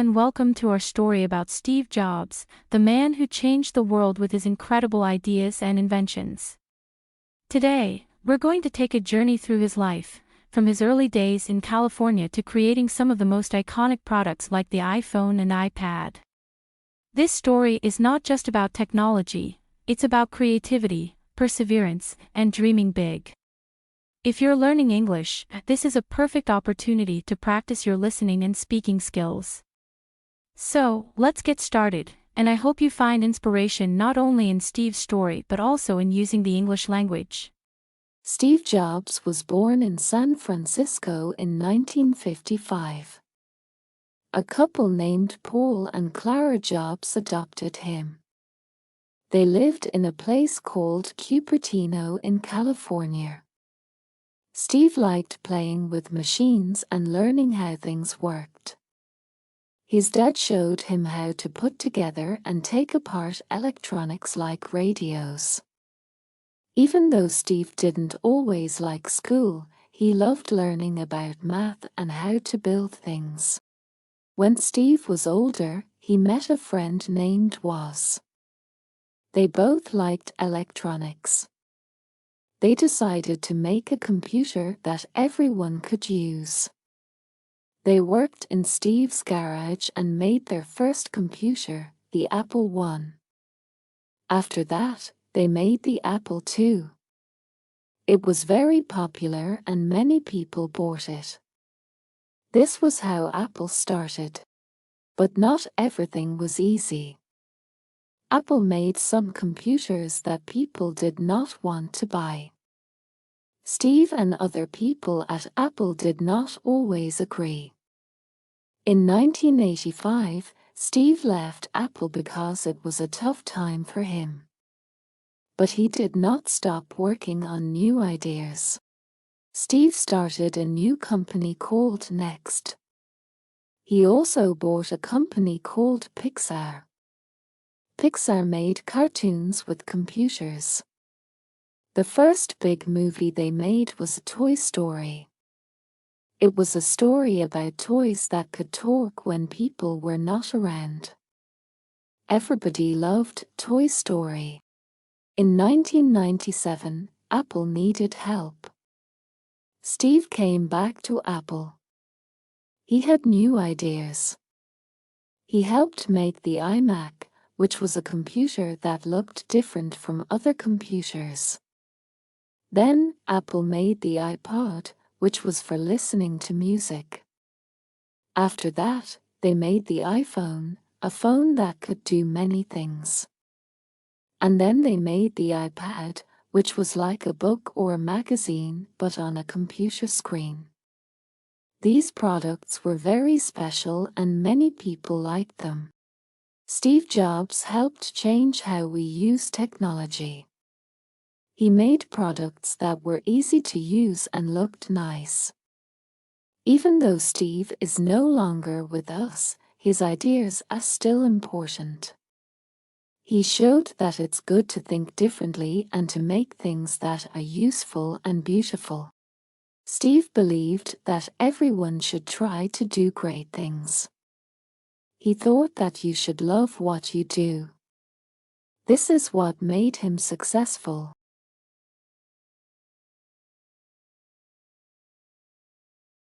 and welcome to our story about Steve Jobs, the man who changed the world with his incredible ideas and inventions. Today, we're going to take a journey through his life, from his early days in California to creating some of the most iconic products like the iPhone and iPad. This story is not just about technology, it's about creativity, perseverance, and dreaming big. If you're learning English, this is a perfect opportunity to practice your listening and speaking skills. So, let's get started, and I hope you find inspiration not only in Steve's story but also in using the English language. Steve Jobs was born in San Francisco in 1955. A couple named Paul and Clara Jobs adopted him. They lived in a place called Cupertino in California. Steve liked playing with machines and learning how things worked. His dad showed him how to put together and take apart electronics like radios. Even though Steve didn't always like school, he loved learning about math and how to build things. When Steve was older, he met a friend named Woz. They both liked electronics. They decided to make a computer that everyone could use. They worked in Steve's garage and made their first computer, the Apple I. After that, they made the Apple II. It was very popular and many people bought it. This was how Apple started. But not everything was easy. Apple made some computers that people did not want to buy. Steve and other people at Apple did not always agree. In 1985, Steve left Apple because it was a tough time for him. But he did not stop working on new ideas. Steve started a new company called Next. He also bought a company called Pixar. Pixar made cartoons with computers. The first big movie they made was Toy Story. It was a story about toys that could talk when people were not around. Everybody loved Toy Story. In 1997, Apple needed help. Steve came back to Apple. He had new ideas. He helped make the iMac, which was a computer that looked different from other computers. Then, Apple made the iPod, which was for listening to music. After that, they made the iPhone, a phone that could do many things. And then they made the iPad, which was like a book or a magazine but on a computer screen. These products were very special and many people liked them. Steve Jobs helped change how we use technology. He made products that were easy to use and looked nice. Even though Steve is no longer with us, his ideas are still important. He showed that it's good to think differently and to make things that are useful and beautiful. Steve believed that everyone should try to do great things. He thought that you should love what you do. This is what made him successful.